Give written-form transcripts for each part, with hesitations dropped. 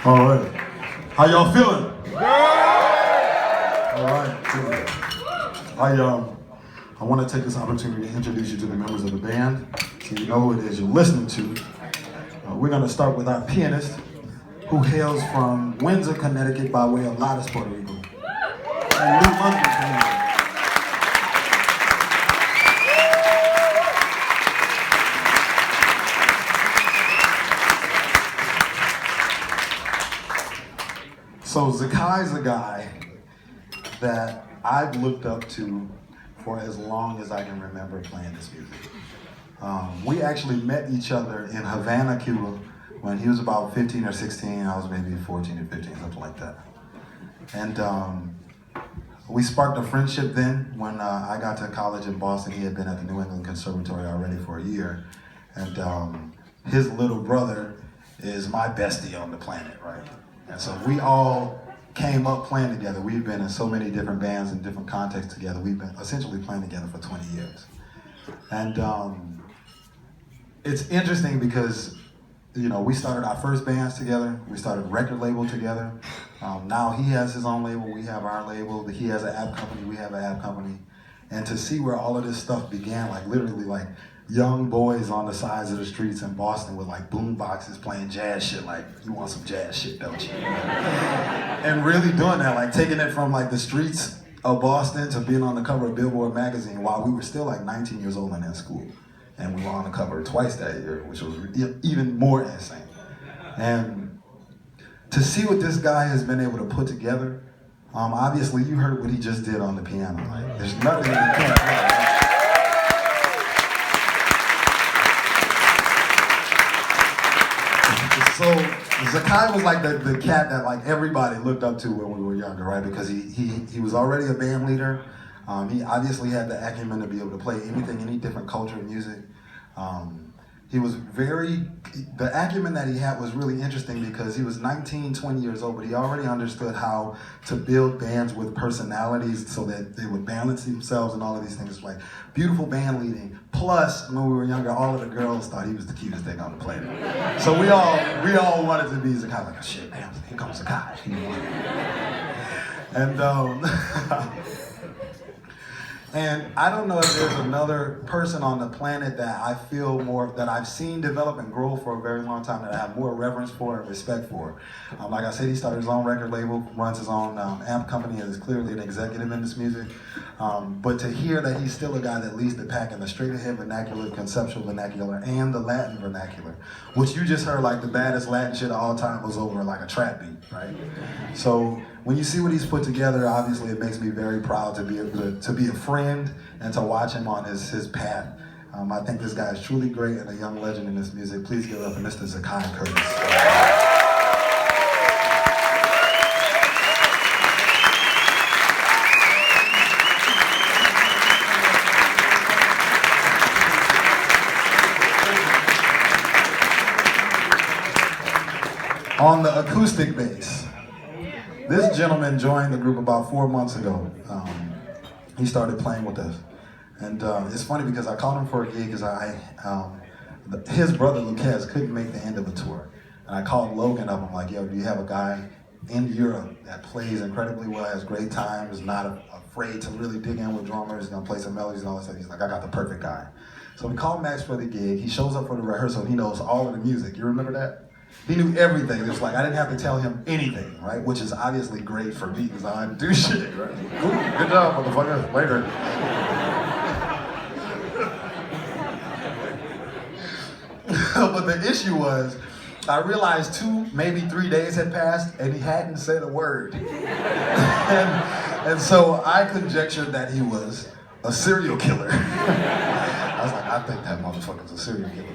All right. How y'all feeling? All right. Good. I want to take this opportunity to introduce you to the members of the band, so you know who it is you're listening to. We're going to start with our pianist, who hails from Windsor, Connecticut, by way of Lauderdale, Puerto Rico, and New London, Connecticut. So Zakai's a guy that I've looked up to for as long as I can remember playing this music. We actually met each other in Havana, Cuba, when he was about 15 or 16, I was maybe 14 or 15, something like that. And we sparked a friendship then. When I got to college in Boston, he had been at the New England Conservatory already for a year. And his little brother is my bestie on the planet, right? And so we all came up playing together. We've been in so many different bands in different contexts together. We've been essentially playing together for 20 years. And it's interesting because, you know, we started our first bands together. We started a record label together. Now he has his own label, we have our label. He has an app company, we have an app company. And to see where all of this stuff began, like literally like young boys on the sides of the streets in Boston with like boom boxes playing jazz shit, like, you want some jazz shit, don't you? And really doing that, like taking it from like the streets of Boston to being on the cover of Billboard magazine while we were still like 19 years old and in school. And we were on the cover twice that year, which was even more insane. And to see what this guy has been able to put together, obviously you heard what he just did on the piano. Like, there's nothing that he can't do. So Zakai was like the cat that like everybody looked up to when we were younger, right? Because he was already a band leader. He obviously had the acumen to be able to play anything, any different culture of music. He was the acumen that he had was really interesting because he was 19, 20 years old, but he already understood how to build bands with personalities so that they would balance themselves and all of these things. Like beautiful band leading. Plus, when we were younger, all of the girls thought he was the cutest thing on the planet. So we all wanted to be Zakai. Like, oh, shit, man, here comes Zakai. And I don't know if there's another person on the planet that I feel more, that I've seen develop and grow for a very long time, that I have more reverence for and respect for. Like I said, he started his own record label, runs his own amp company, and is clearly an executive in this music. But to hear that he's still a guy that leads the pack in the straight ahead vernacular, conceptual vernacular, and the Latin vernacular, which you just heard like the baddest Latin shit of all time was over like a trap beat, right? So when you see what he's put together, obviously it makes me very proud to be able to be a friend and to watch him on his path. I think this guy is truly great and a young legend in this music. Please give it up for Mr. Zakai Curtis. On the acoustic bass, this gentleman joined the group about 4 months ago. He started playing with us. And it's funny because I called him for a gig because his brother Lucas couldn't make the end of the tour. And I called Logan up, I'm like, yo, do you have a guy in Europe that plays incredibly well, has great time, is not afraid to really dig in with drummers, gonna play some melodies and all that stuff? He's like, I got the perfect guy. So we called Max for the gig. He shows up for the rehearsal, he knows all of the music. You remember that? He knew everything. It was like, I didn't have to tell him anything, right? Which is obviously great for me because I do shit, right? Ooh, good job, motherfucker, later. But the issue was, I realized 2, maybe 3 days had passed and he hadn't said a word. and so I conjectured that he was a serial killer. I was like, I think that motherfucker's a serial killer.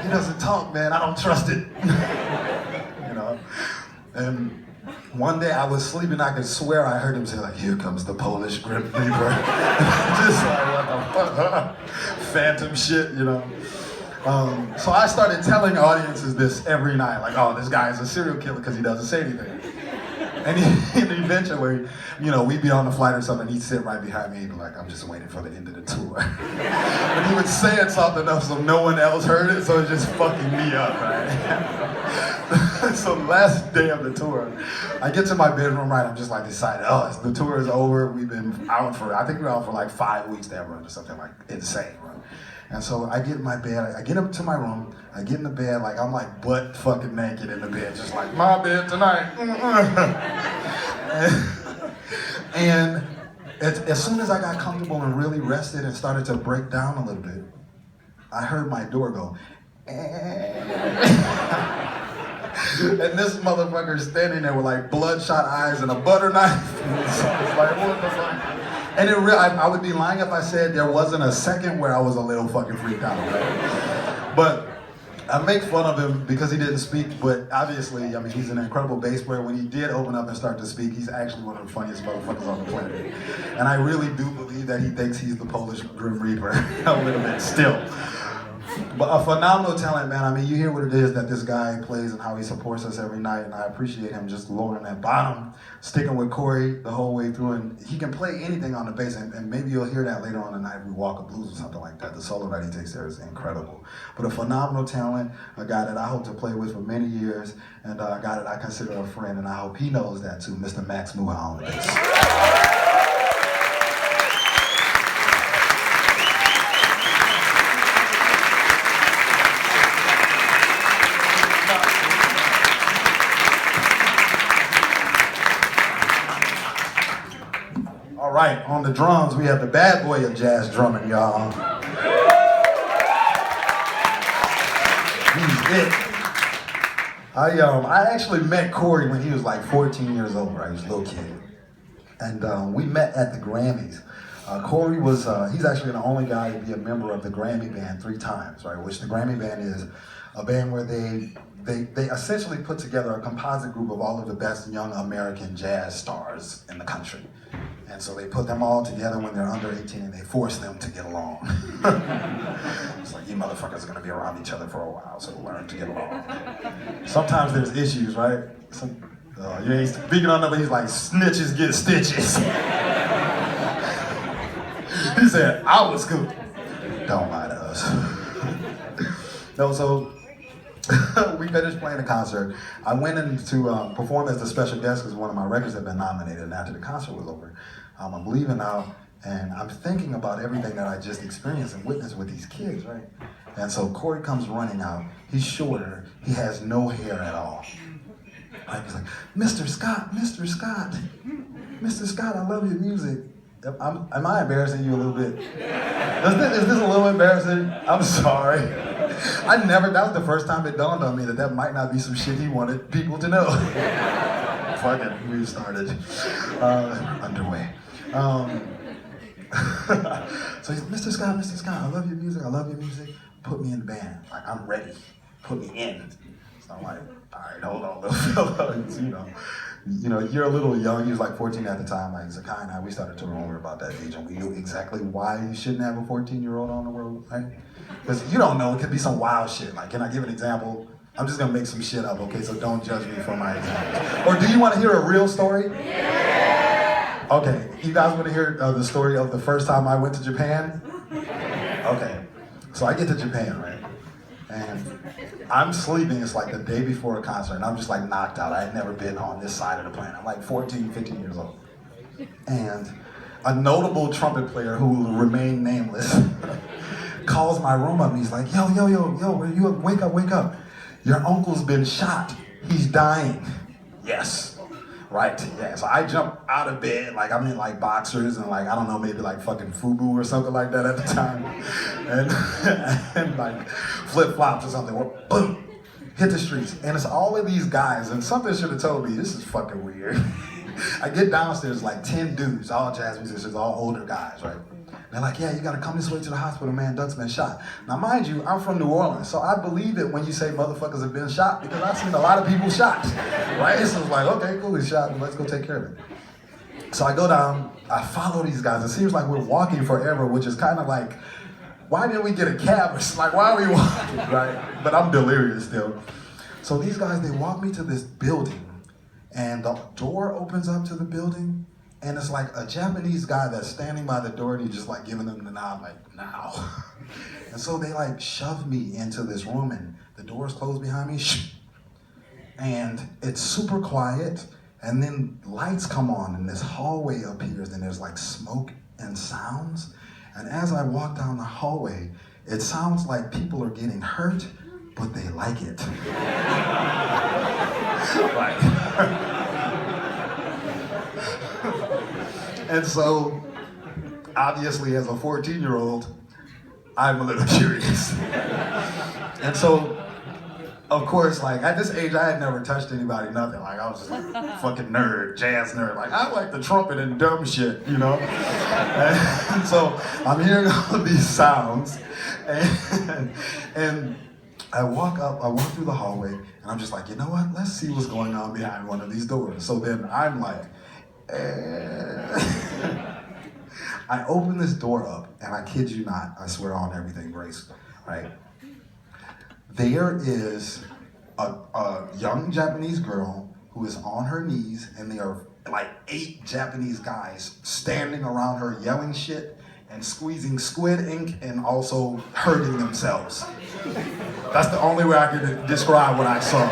He doesn't talk, man, I don't trust it. You know? And one day I was sleeping, I could swear I heard him say like, here comes the Polish Grim Reaper. Just like, what the fuck? Phantom shit, you know? So I started telling audiences this every night, like, oh, this guy is a serial killer because he doesn't say anything. And eventually, you know, we'd be on the flight or something, he'd sit right behind me and be like, I'm just waiting for the end of the tour. And he would say it soft enough so no one else heard it, so it's just fucking me up, right? So last day of the tour, I get to my bedroom, right, I'm just like decided, oh, the tour is over, we've been out for, I think we were out for like 5 weeks that run or something like insane, right? And so I get in my bed, I get up to my room, I get in the bed, like I'm like butt fucking naked in the bed, just like, my bed tonight. And as soon as I got comfortable and really rested and started to break down a little bit, I heard my door go, and this motherfucker standing there with like bloodshot eyes and a butter knife. So I was like, what the fuck? And I would be lying if I said there wasn't a second where I was a little fucking freaked out. Right? But I make fun of him because he didn't speak, but obviously, I mean, he's an incredible bass player. When he did open up and start to speak, he's actually one of the funniest motherfuckers on the planet. And I really do believe that he thinks he's the Polish Grim Reaper a little bit still. But a phenomenal talent, man. I mean, you hear what it is that this guy plays and how he supports us every night, and I appreciate him just lowering that bottom, sticking with Corey the whole way through, and he can play anything on the bass, and maybe you'll hear that later on tonight if we walk a blues or something like that. The solo that he takes there is incredible. But a phenomenal talent, a guy that I hope to play with for many years, and a guy that I consider a friend, and I hope he knows that too, Mr. Max Muha on the bass. All right, on the drums, we have the bad boy of jazz drumming, y'all. He's it. I actually met Corey when he was like 14 years old, right? He was a little kid. And we met at the Grammys. Corey was, he's actually the only guy to be a member of the Grammy Band 3 times, right? Which the Grammy Band is a band where they essentially put together a composite group of all of the best young American jazz stars in the country. And so they put them all together when they're under 18 and they force them to get along. It's like, you motherfuckers are gonna be around each other for a while, so learn to get along. Sometimes there's issues, right? You ain't speaking on nothing, he's like, snitches get stitches. He said, I was good. Don't lie to us. No, so we finished playing the concert. I went in to perform as the special guest because one of my records had been nominated, and after the concert was over, I'm leaving out, and I'm thinking about everything that I just experienced and witnessed with these kids, right? And so Corey comes running out. He's shorter. He has no hair at all. Right? He's like, Mr. Scott, Mr. Scott, Mr. Scott, I love your music. Am I embarrassing you a little bit? Is this a little embarrassing? I'm sorry. That was the first time it dawned on me that might not be some shit he wanted people to know. Fuck it, we started. Underway. So he's, Mr. Scott, I love your music, put me in the band. Like, I'm ready, put me in. So I'm like, all right, hold on, little fella. You know, you're a little young. He was like 14 at the time. Like Zakai and I, we started to rumor about that age, and we knew exactly why you shouldn't have a 14-year-old on the road, right? Because you don't know, it could be some wild shit. Like, can I give an example? I'm just gonna make some shit up, okay? So don't judge me for my examples. Or do you want to hear a real story? Yeah! Okay, you guys want to hear the story of the first time I went to Japan? Okay, so I get to Japan, right? And I'm sleeping, it's like the day before a concert, and I'm just like knocked out. I had never been on this side of the planet. I'm like 14, 15 years old. And a notable trumpet player who will remain nameless calls my room up and he's like, yo, you wake up. Your uncle's been shot. He's dying. Yes. Right, yeah, so I jump out of bed, like I'm in like boxers and like, I don't know, maybe like fucking FUBU or something like that at the time. And like flip-flops or something, or boom, hit the streets. And it's all of these guys, and something should have told me, this is fucking weird. I get downstairs, like 10 dudes, all jazz musicians, all older guys, right? They're like, yeah, you gotta come this way to the hospital, man, Duck's been shot. Now mind you, I'm from New Orleans, so I believe it when you say motherfuckers have been shot, because I've seen a lot of people shot, right? So it's like, okay, cool, he's shot, let's go take care of it. So I go down, I follow these guys. It seems like we're walking forever, which is kind of like, why didn't we get a cab? It's like, why are we walking, right? But I'm delirious still. So these guys, they walk me to this building, And the door opens up to the building, and it's like a Japanese guy that's standing by the door, and he's just like giving them the nod, like, now. And so they like shove me into this room, and the door's closed behind me, and it's super quiet, and then lights come on, and this hallway appears, and there's like smoke and sounds. And as I walk down the hallway, it sounds like people are getting hurt, but they like it. Right. And so, obviously, as a 14-year-old, I'm a little curious. And so, of course, like at this age, I had never touched anybody, nothing. Like I was just like a fucking nerd, jazz nerd. Like I like the trumpet and dumb shit, you know? And so I'm hearing all of these sounds, and I walk through the hallway, and I'm just like, you know what? Let's see what's going on behind one of these doors. So then I'm like, I open this door up, and I kid you not, I swear on everything, Grace, right? There is a young Japanese girl who is on her knees, and there are like 8 Japanese guys standing around her yelling shit and squeezing squid ink and also hurting themselves. That's the only way I can describe what I saw.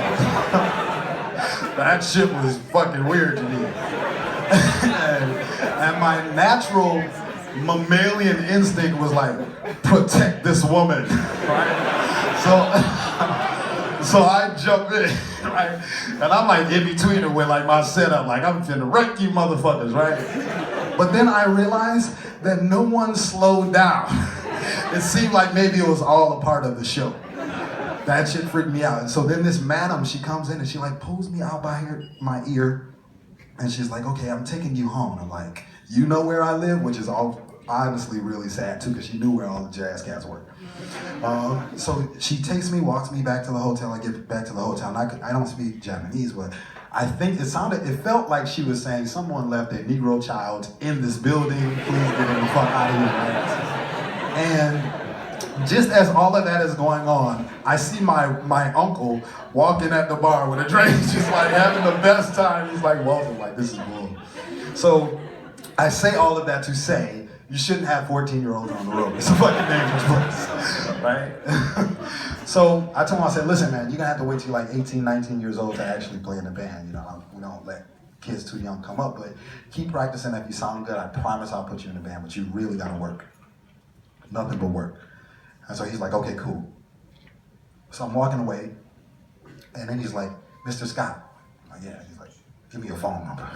That shit was fucking weird to me. and my natural mammalian instinct was like, protect this woman, right? So I jump in, right? And I'm like in between her with like my setup, like I'm finna wreck you motherfuckers, right? But then I realized that no one slowed down. It seemed like maybe it was all a part of the show. That shit freaked me out. And so then this madam, she comes in and she like pulls me out by my ear, and she's like, okay, I'm taking you home. I'm like, you know where I live? Which is all honestly really sad too, because she knew where all the jazz cats were. So she takes me, walks me back to the hotel. I get back to the hotel, and I don't speak Japanese, but I think it felt like she was saying, someone left a Negro child in this building, please get him the fuck out of here, right? And just as all of that is going on, I see my uncle walking at the bar with a drink, just like having the best time. He's like, Walter, like, this is bull. So I say all of that to say, you shouldn't have 14-year-olds on the road. It's a fucking dangerous place, right? So I told him, I said, listen, man, you're gonna have to wait till you're like 18, 19 years old to actually play in the band. You know, we don't let kids too young come up, but keep practicing. If you sound good, I promise I'll put you in the band, but you really gotta work. Nothing but work. And so he's like, okay, cool. So I'm walking away, and then he's like, Mr. Scott. I'm like, yeah. He's like, give me your phone number.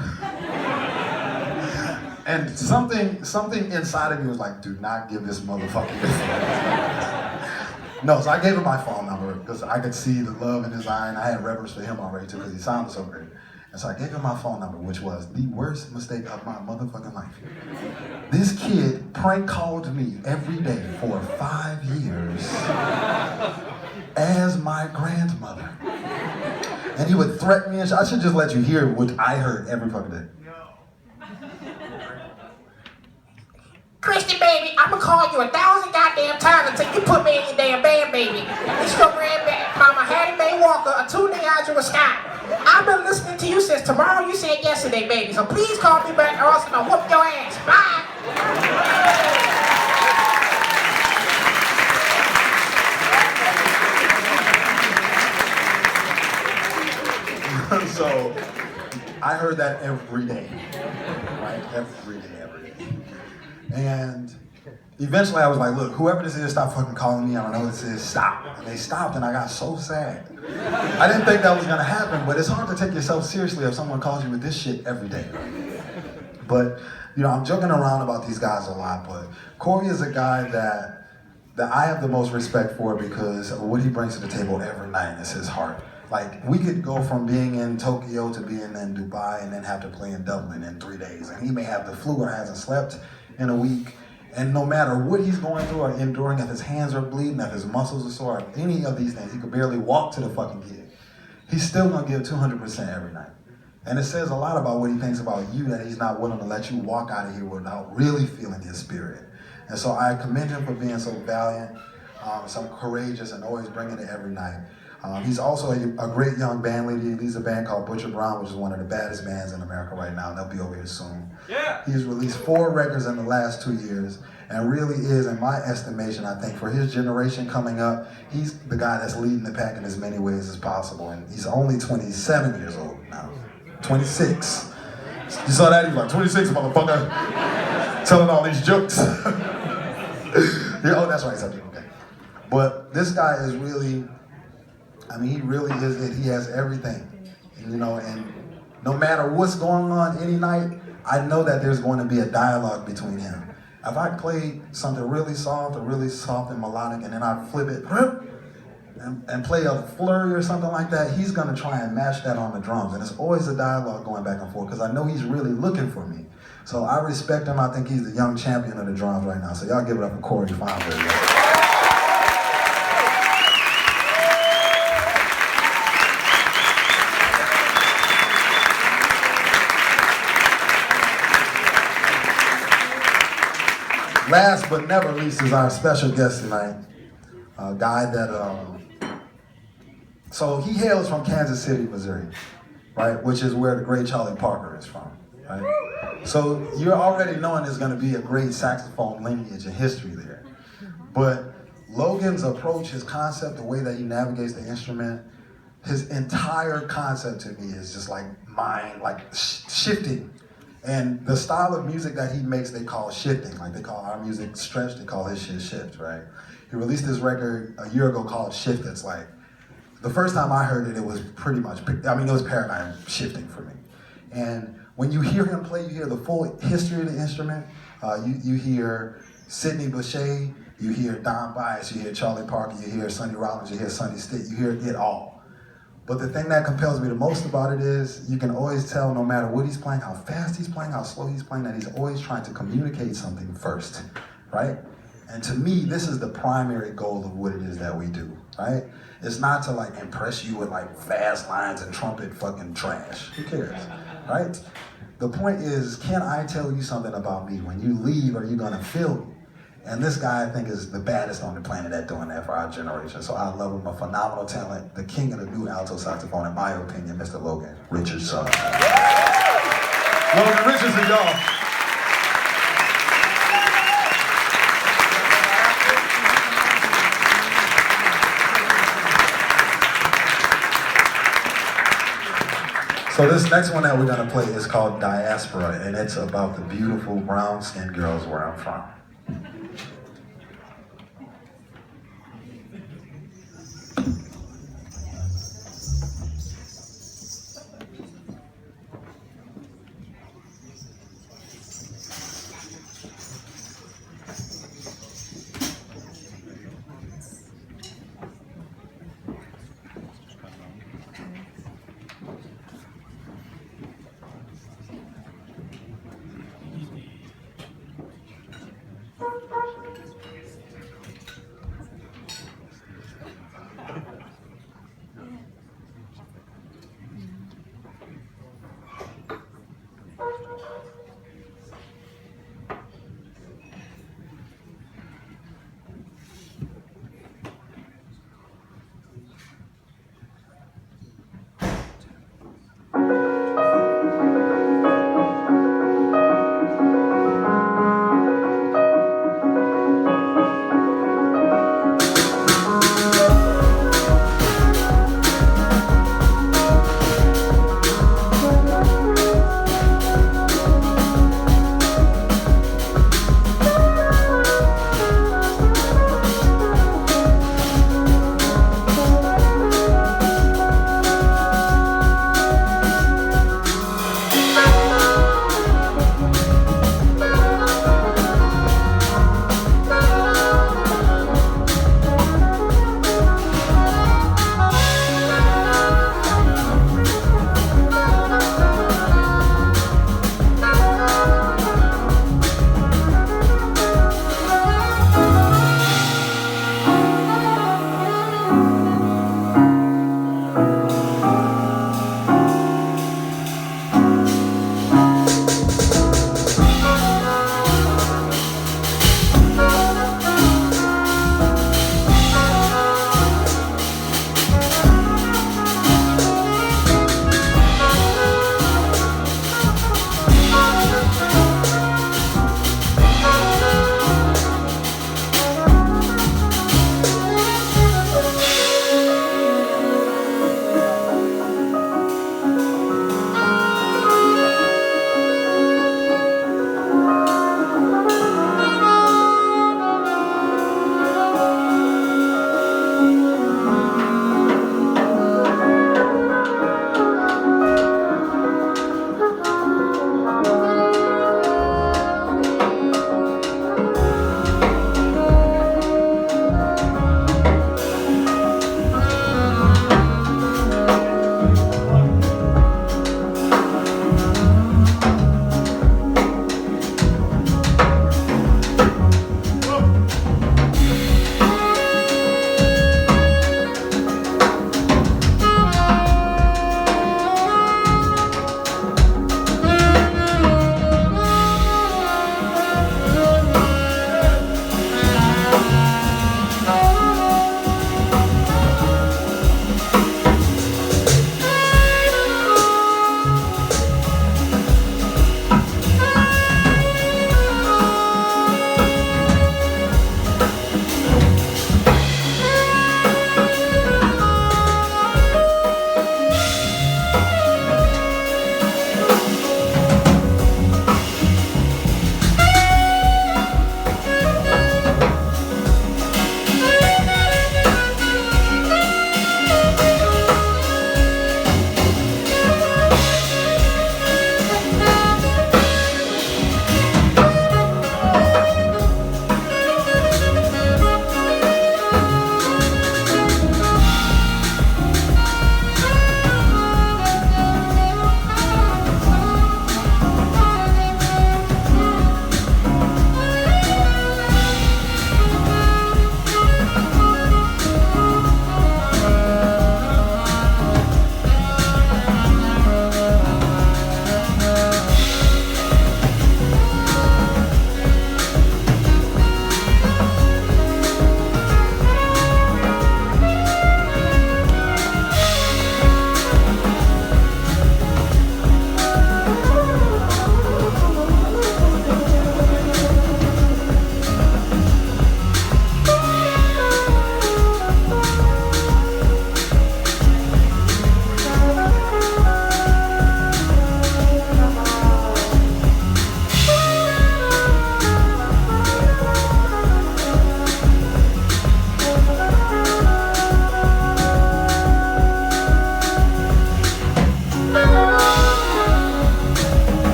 And something inside of me was like, do not give this motherfucker your phone. No, so I gave him my phone number because I could see the love in his eye, and I had reverence for him already too because he sounded so great. And so I gave him my phone number, which was the worst mistake of my motherfucking life. This kid prank called me every day for 5 years as my grandmother. And he would threaten me and I should just let you hear what I heard every fucking day. Christy, baby, I'ma call you 1,000 goddamn times until you put me in your damn band, baby. It's your grandbaby, Mama Hattie Mae Walker, a Tune Iowa Scott. I've been listening to you since tomorrow. You said yesterday, baby. So please call me back or else I'm gonna whoop your ass. Bye. So I heard that every day, right? Every day. And eventually I was like, look, whoever this is, stop fucking calling me. I don't know what this is, stop. And they stopped, and I got so sad. I didn't think that was gonna happen, but it's hard to take yourself seriously if someone calls you with this shit every day. But, you know, I'm joking around about these guys a lot, but Corey is a guy that I have the most respect for because of what he brings to the table every night is his heart. Like, we could go from being in Tokyo to being in Dubai and then have to play in Dublin in 3 days. And he may have the flu or hasn't slept in a week. And no matter what he's going through or enduring, if his hands are bleeding, if his muscles are sore, if any of these things, he could barely walk to the fucking gig. He's still gonna give 200% every night. And it says a lot about what he thinks about you, that he's not willing to let you walk out of here without really feeling his spirit. And so I commend him for being so valiant, so courageous, and always bringing it every night. He's also a great young band leader. He leads a band called Butcher Brown, which is one of the baddest bands in America right now. They'll be over here soon. Yeah. He's released 4 records in the last 2 years, and really is, in my estimation, I think, for his generation coming up, he's the guy that's leading the pack in as many ways as possible. And he's only 27 years old now. 26. You saw that? He was like, 26, motherfucker. Telling all these jokes. Yeah, oh, that's right, subject, okay. But this guy is really, I mean, he really is it. He has everything, you know, and no matter what's going on any night, I know that there's going to be a dialogue between him. If I play something really soft and melodic, and then I flip it and play a flurry or something like that, he's gonna try and match that on the drums. And it's always a dialogue going back and forth, because I know he's really looking for me. So I respect him. I think he's the young champion of the drums right now. So y'all give it up for Corey Feinberg. Last but never least is our special guest tonight, a guy that, so he hails from Kansas City, Missouri, right? Which is where the great Charlie Parker is from, right? So you're already knowing there's gonna be a great saxophone lineage and history there. But Logan's approach, his concept, the way that he navigates the instrument, his entire concept to me is just like mind, like shifting. And the style of music that he makes, they call shifting. Like they call our music stretch, they call his shit shift, right? He released this record a year ago called Shift. It's like, the first time I heard it, it was pretty much, I mean, it was paradigm shifting for me. And when you hear him play, you hear the full history of the instrument. You hear Sidney Bechet, you hear Don Byas, you hear Charlie Parker, you hear Sonny Rollins, you hear Sonny Stitt, you hear it all. But the thing that compels me the most about it is you can always tell, no matter what he's playing, how fast he's playing, how slow he's playing, that he's always trying to communicate something first, right? And to me, this is the primary goal of what it is that we do, right? It's not to like impress you with like fast lines and trumpet fucking trash. Who cares, right? The point is, can I tell you something about me? When you leave, are you gonna feel me? And this guy, I think, is the baddest on the planet at doing that for our generation. So I love him, a phenomenal talent, the king of the new alto saxophone, in my opinion, Mr. Logan Richardson. Logan Richardson, y'all. So this next one that we're gonna play is called Diaspora, and it's about the beautiful brown-skinned girls where I'm from.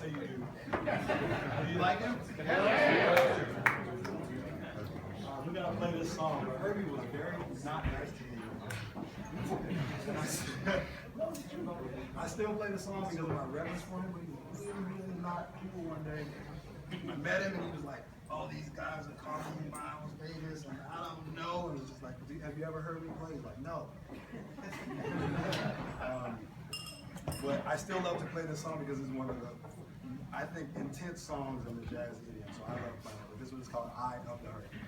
you do. Do you like him? We're gonna play this song. Herbie was very not nice to me. I still play the song because of my reverence for him, but he was really not cool one day. I met him and he was like, "Oh, these guys are calling me Miles Davis, and I don't know." And it was just like, "Have you ever heard me play?" He's like, "No." But I still love to play this song because it's one of the, I think, intense songs in the jazz idiom. So I love playing it. But this one is called "Eye of the Hurricane."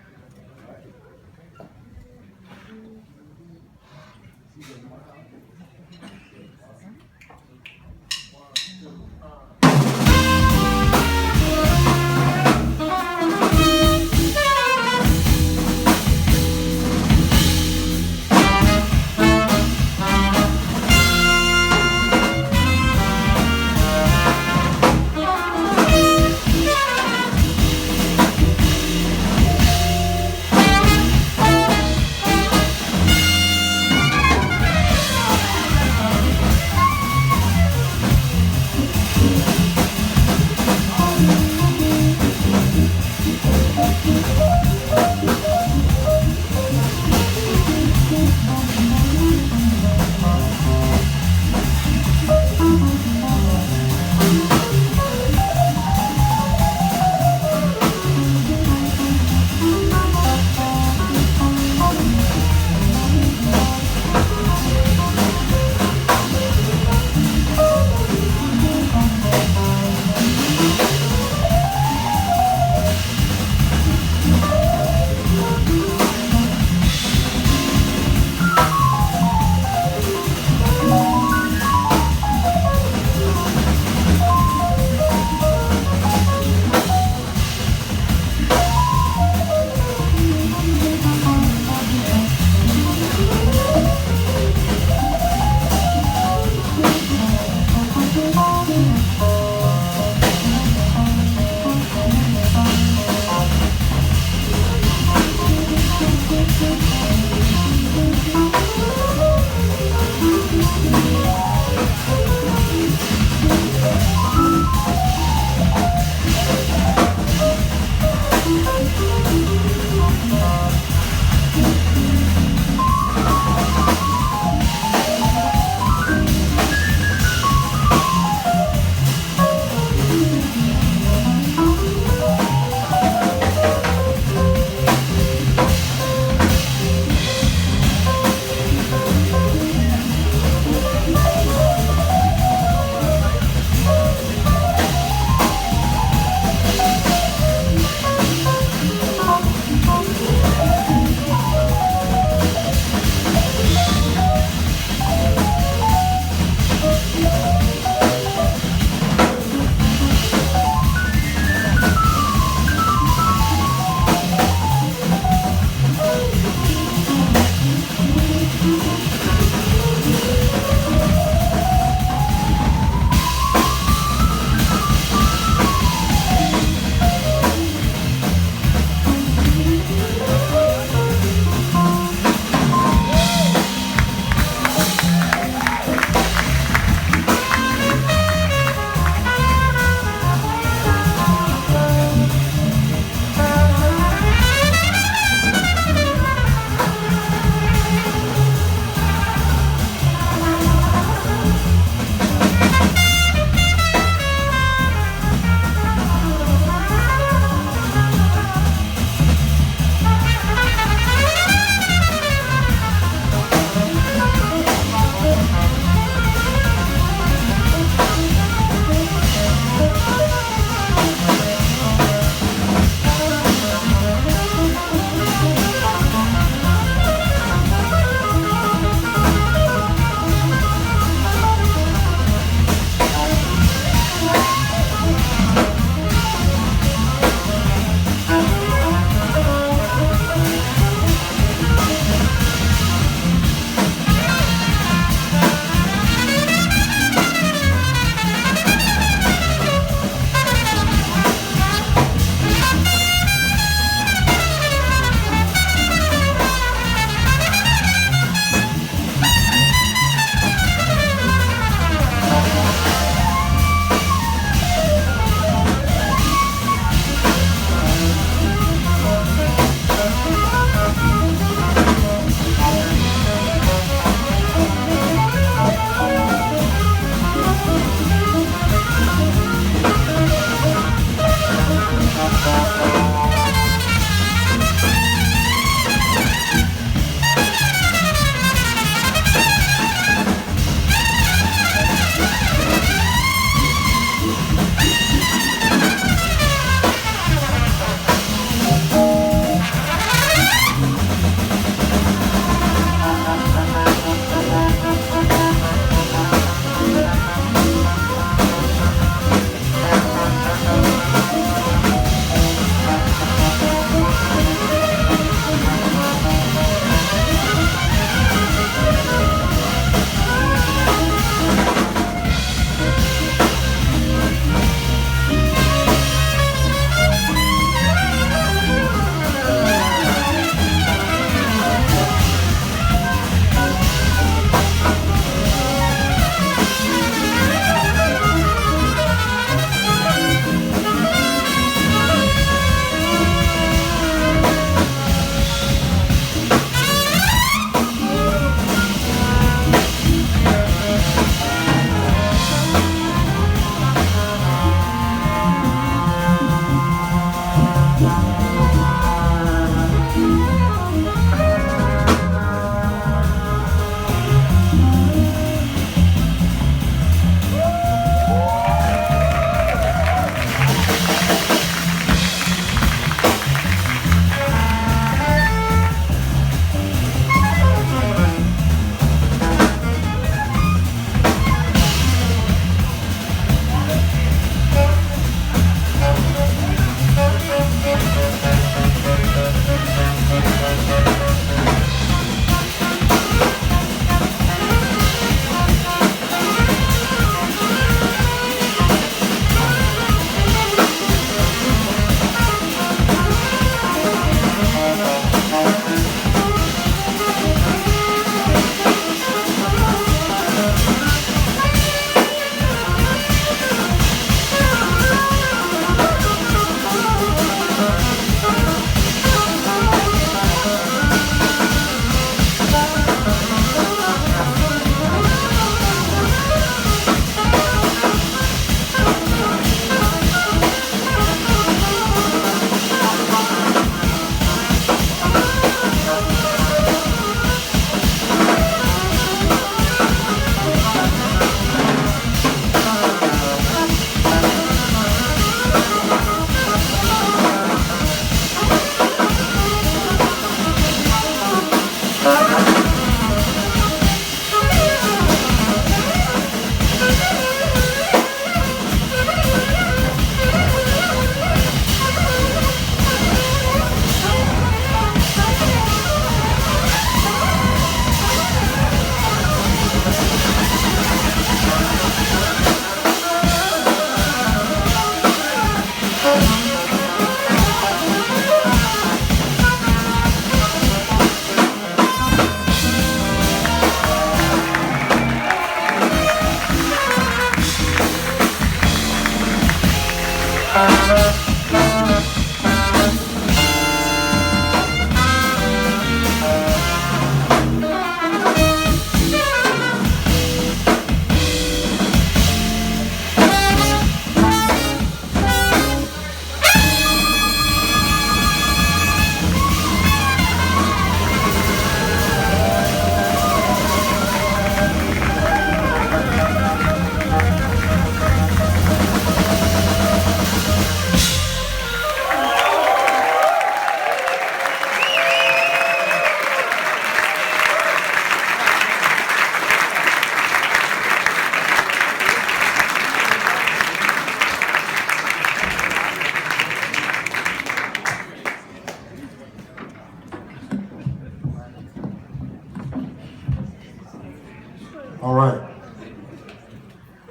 All right.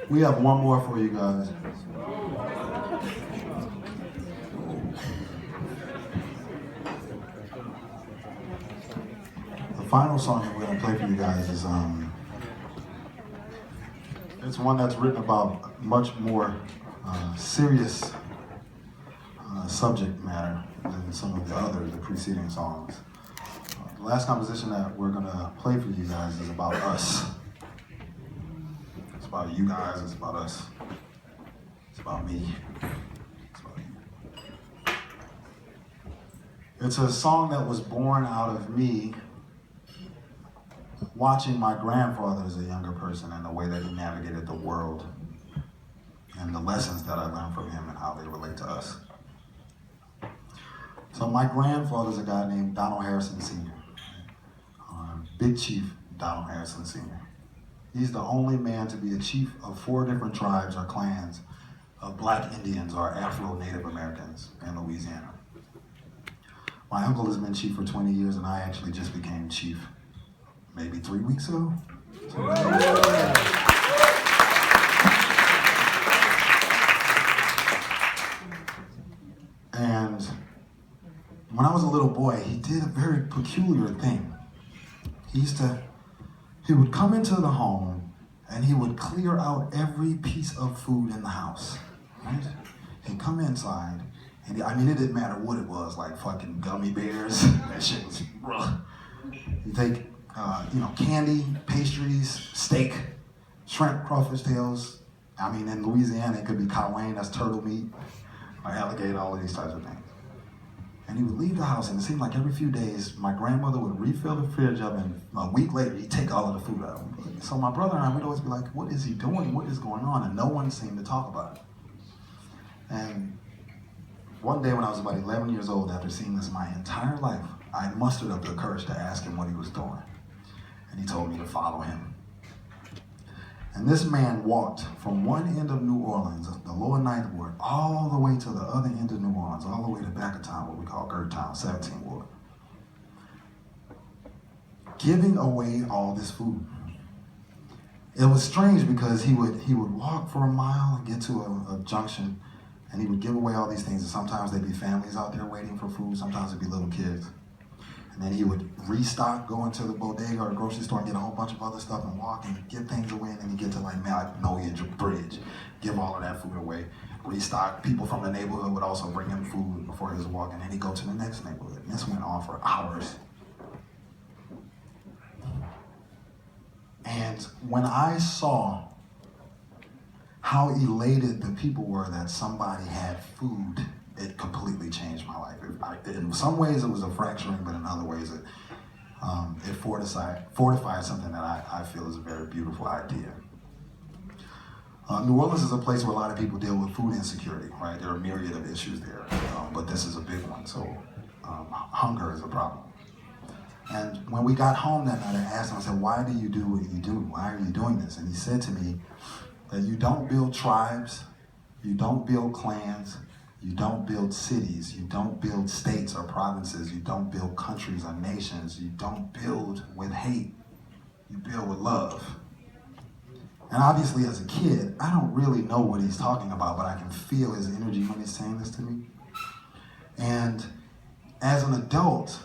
We have one more for you guys. The final song that we're gonna play for you guys is it's one that's written about much more serious subject matter than some of the preceding songs. The last composition that we're gonna play for you guys is about us. It's about you guys, it's about us. It's about me. It's about you. It's a song that was born out of me watching my grandfather as a younger person and the way that he navigated the world and the lessons that I learned from him and how they relate to us. So my grandfather's a guy named Donald Harrison Sr., Big Chief Donald Harrison Sr. He's the only man to be a chief of 4 different tribes or clans of Black Indians or Afro-Native Americans in Louisiana. My uncle has been chief for 20 years and I actually just became chief maybe 3 weeks ago. And when I was a little boy, he did a very peculiar thing. He would come into the home and he would clear out every piece of food in the house, right? He'd come inside and it didn't matter what it was, like fucking gummy bears, that shit was rough. He'd take, candy, pastries, steak, shrimp, crawfish tails. I mean, in Louisiana, it could be cowayne, that's turtle meat, or alligator, all of these types of things. And he would leave the house, and it seemed like every few days, my grandmother would refill the fridge up, and a week later, he'd take all of the food out. So my brother and I would always be like, what is he doing? What is going on? And no one seemed to talk about it. And one day when I was about 11 years old, after seeing this my entire life, I mustered up the courage to ask him what he was doing. And he told me to follow him. And this man walked from one end of New Orleans, the lower Ninth Ward, all the way to the other end of New Orleans, all the way to back of town, what we call Gert Town, 17th Ward, giving away all this food. It was strange because he would walk for a mile and get to a junction, and he would give away all these things. And sometimes there'd be families out there waiting for food, sometimes it'd be little kids. And then he would restock, go into the bodega or grocery store and get a whole bunch of other stuff and walk and give things away. And then he'd get to like Magnolia Bridge, give all of that food away, restock. People from the neighborhood would also bring him food before he was walking. And then he'd go to the next neighborhood. And this went on for hours. And when I saw how elated the people were that somebody had food, it completely changed my life. In some ways it was a fracturing, but in other ways it fortified something that I feel is a very beautiful idea. New Orleans is a place where a lot of people deal with food insecurity, right? There are a myriad of issues there, but this is a big one. So hunger is a problem. And when we got home that night, I asked him, I said, why do you do what you do? Why are you doing this? And he said to me that you don't build tribes, you don't build clans, you don't build cities, you don't build states or provinces, you don't build countries or nations, you don't build with hate, you build with love. And obviously as a kid, I don't really know what he's talking about, but I can feel his energy when he's saying this to me. And as an adult,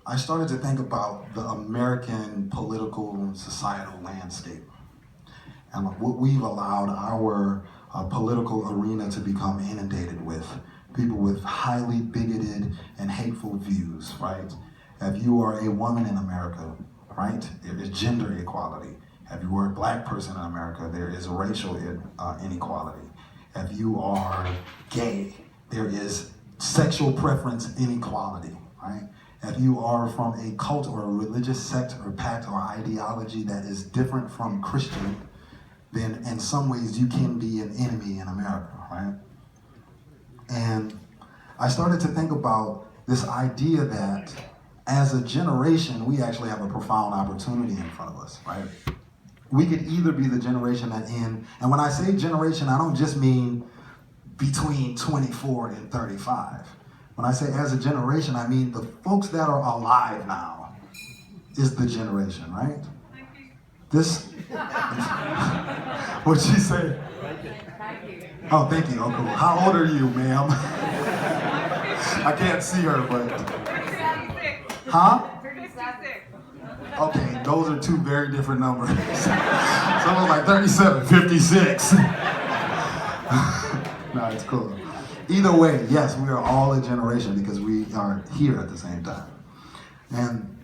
I started to think about the American political and societal landscape and what we've allowed our political arena to become inundated with people with highly bigoted and hateful views, right? If you are a woman in America, right, there is gender equality. If you are a black person in America, there is racial inequality. If you are gay, there is sexual preference inequality, right? If you are from a cult or a religious sect or pact or ideology that is different from Christian, then in some ways you can be an enemy in America, right? And I started to think about this idea that as a generation, we actually have a profound opportunity in front of us, right? We could either be the generation that and when I say generation, I don't just mean between 24 and 35. When I say as a generation, I mean the folks that are alive now is the generation, right? This, what'd she say? Oh, thank you. Oh, cool. How old are you, ma'am? I can't see her, but. Huh? Okay, those are two very different numbers. Someone's like 37, 56. No, it's cool. Either way, yes, we are all a generation because we are here at the same time. And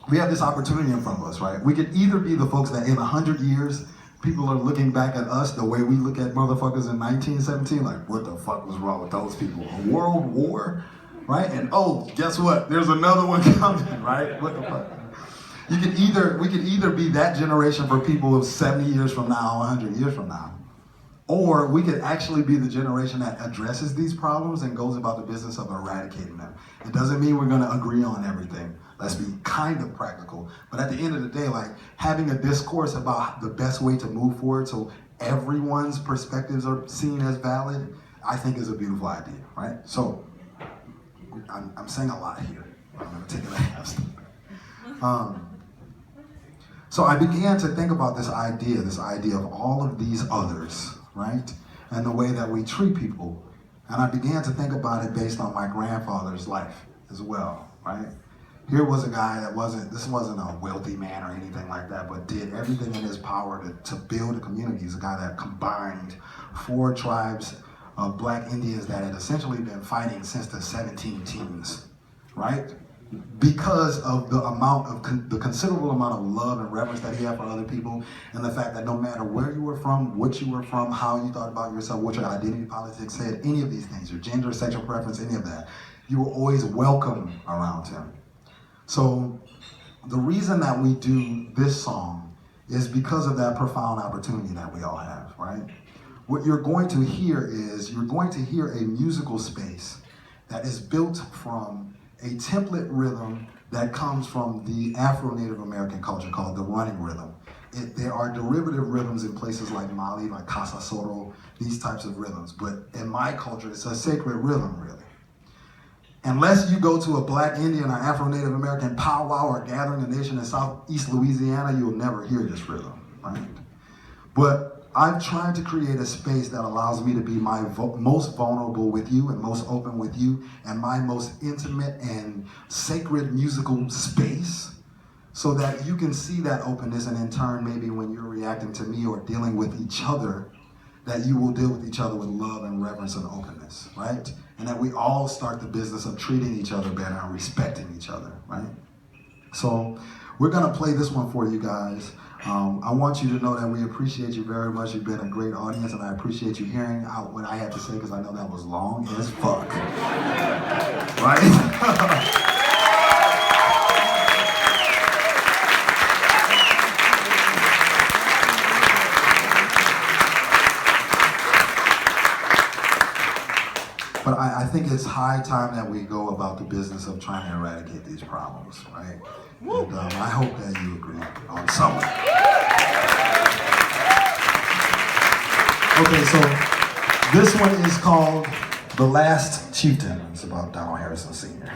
we have this opportunity in front of us, right? We could either be the folks that in 100 years, people are looking back at us the way we look at motherfuckers in 1917, like, what the fuck was wrong with those people? A world war, right? And oh, guess what? There's another one coming, right? What the fuck? We could either be that generation for people of 70 years from now, 100 years from now. Or we could actually be the generation that addresses these problems and goes about the business of eradicating them. It doesn't mean we're gonna agree on everything. Let's be kind of practical. But at the end of the day, like having a discourse about the best way to move forward so everyone's perspectives are seen as valid, I think is a beautiful idea, right? So, I'm saying a lot here. I'm gonna take it a half step. So I began to think about this idea of all of these others, right? And the way that we treat people. And I began to think about it based on my grandfather's life as well, right? Here was a guy that this wasn't a wealthy man or anything like that, but did everything in his power to build a community. He's a guy that combined 4 tribes of black Indians that had essentially been fighting since the 17 teens, right? Because of the considerable amount of love and reverence that he had for other people, and the fact that no matter where you were from, what you were from, how you thought about yourself, what your identity politics said, any of these things, your gender, sexual preference, any of that, you were always welcome around him. So the reason that we do this song is because of that profound opportunity that we all have, right? What you're going to hear is, you're going to hear a musical space that is built from a template rhythm that comes from the Afro-Native American culture called the running rhythm. There are derivative rhythms in places like Mali, like Kasasoro, these types of rhythms. But in my culture, it's a sacred rhythm, really. Unless you go to a black Indian or Afro-Native American powwow or gathering a nation in Southeast Louisiana, you'll never hear this rhythm, right? But I've tried to create a space that allows me to be my most vulnerable with you and most open with you and my most intimate and sacred musical space so that you can see that openness, and in turn, maybe when you're reacting to me or dealing with each other, that you will deal with each other with love and reverence and openness, right? And that we all start the business of treating each other better and respecting each other, right? So we're gonna play this one for you guys. I want you to know that we appreciate you very much. You've been a great audience, and I appreciate you hearing out what I had to say because I know that was long as fuck. Right? But I think it's high time that we go about the business of trying to eradicate these problems, right? And I hope that you agree on something. Okay, so this one is called The Last Chieftain. It's about Donald Harrison Sr.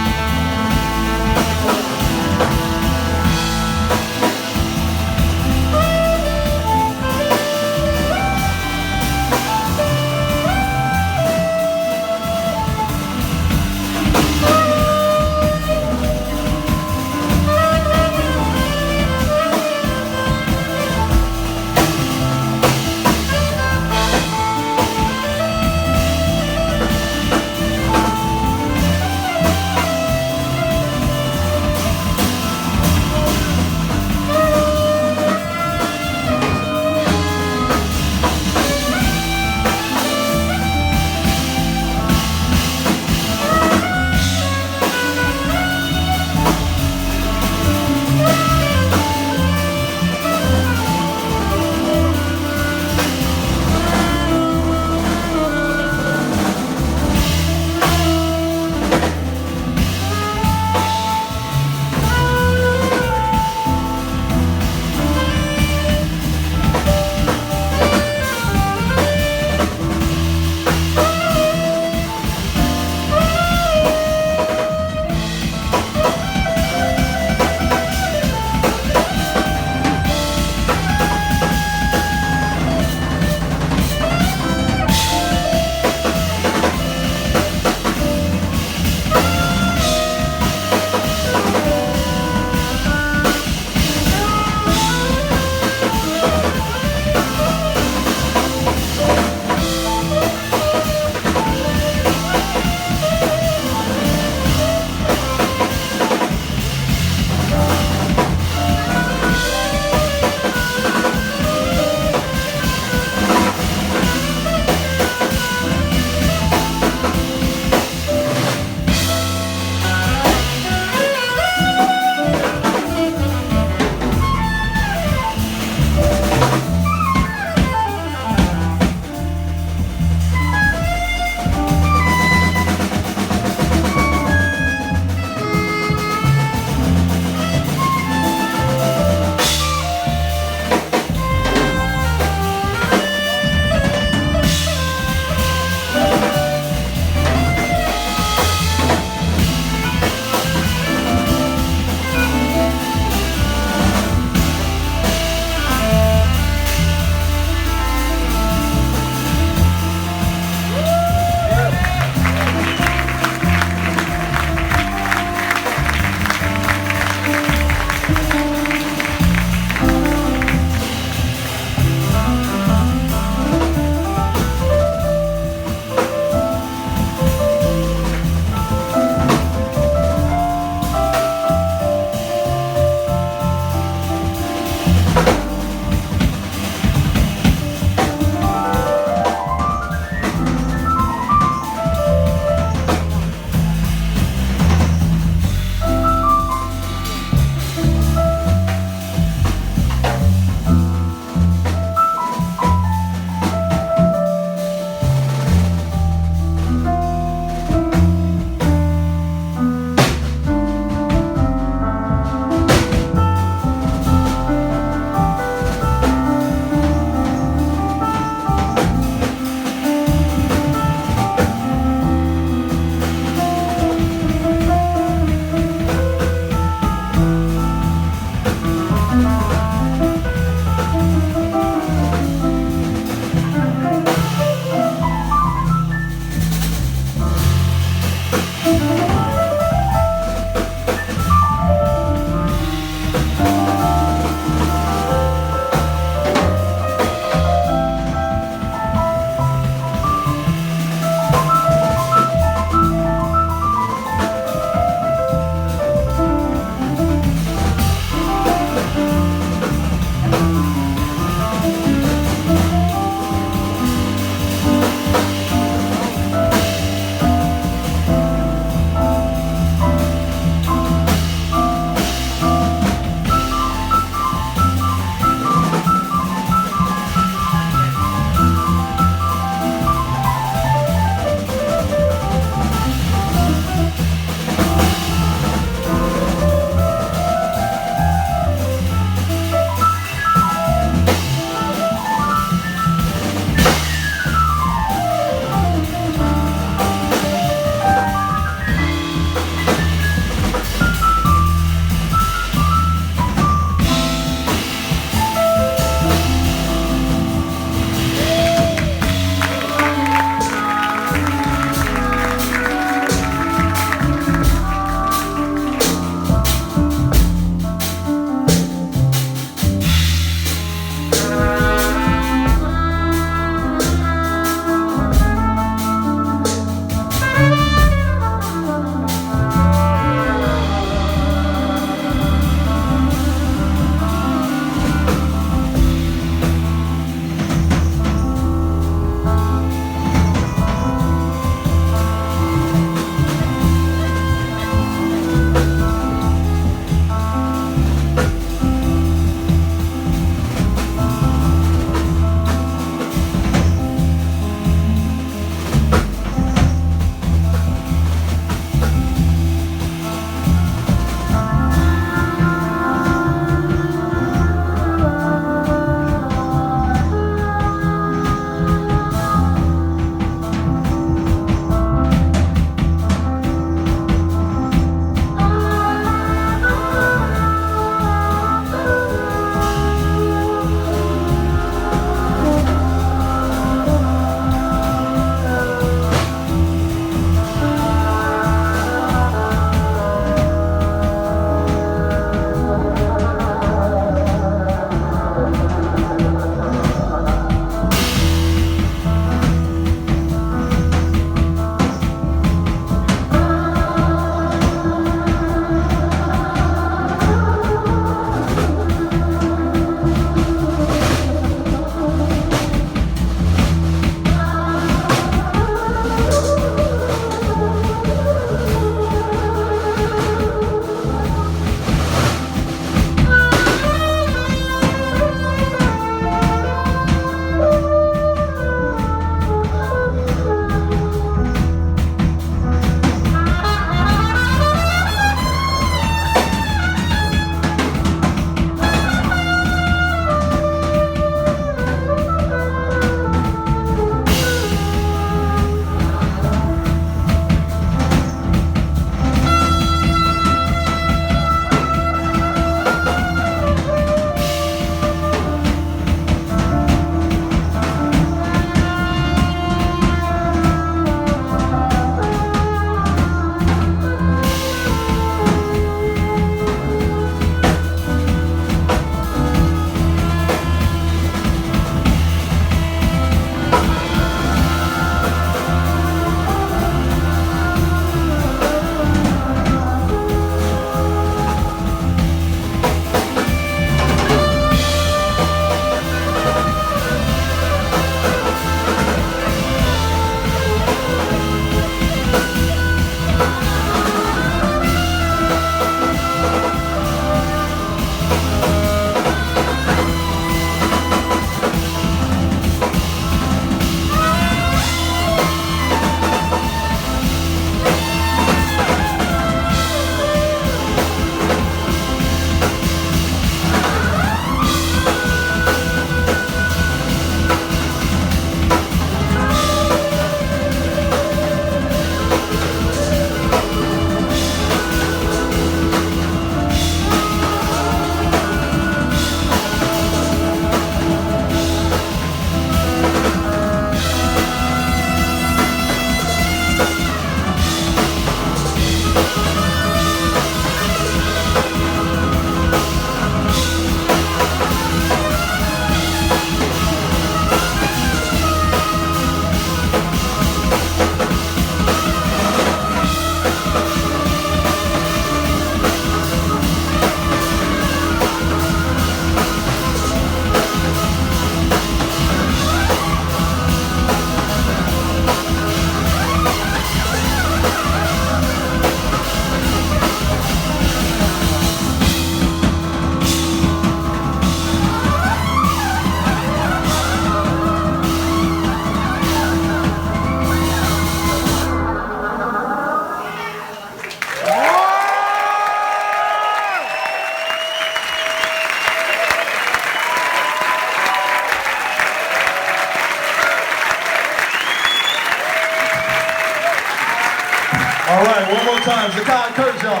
more time. Zakai Kershaw.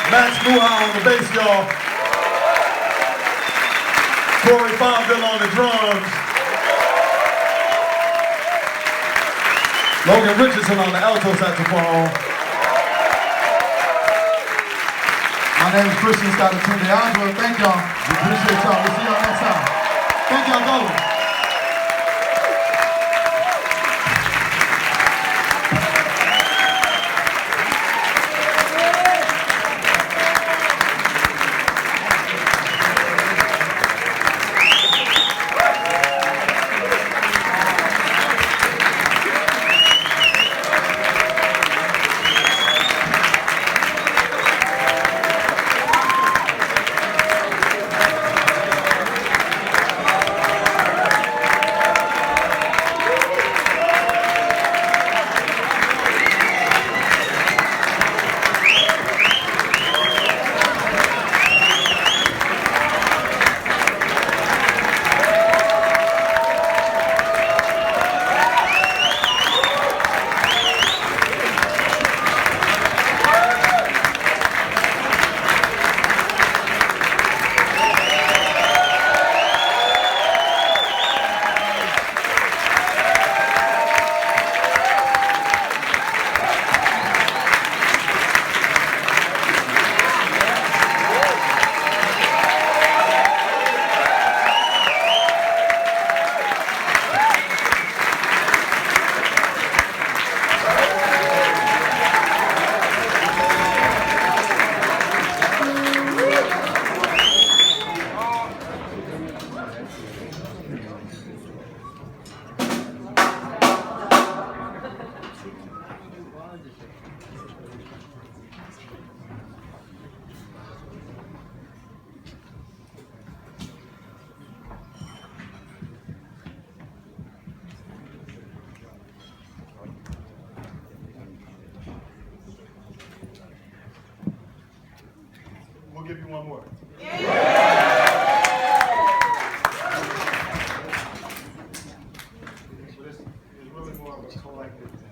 Max Muha on the bass, y'all. Corey Fonville on the drums. Logan Richardson on the alto saxophone. My name is Christian Scott Tunde. Thank y'all. We appreciate y'all. We'll see y'all next time. Thank y'all, Golden. We'll give you one more. It's really more of a collective thing.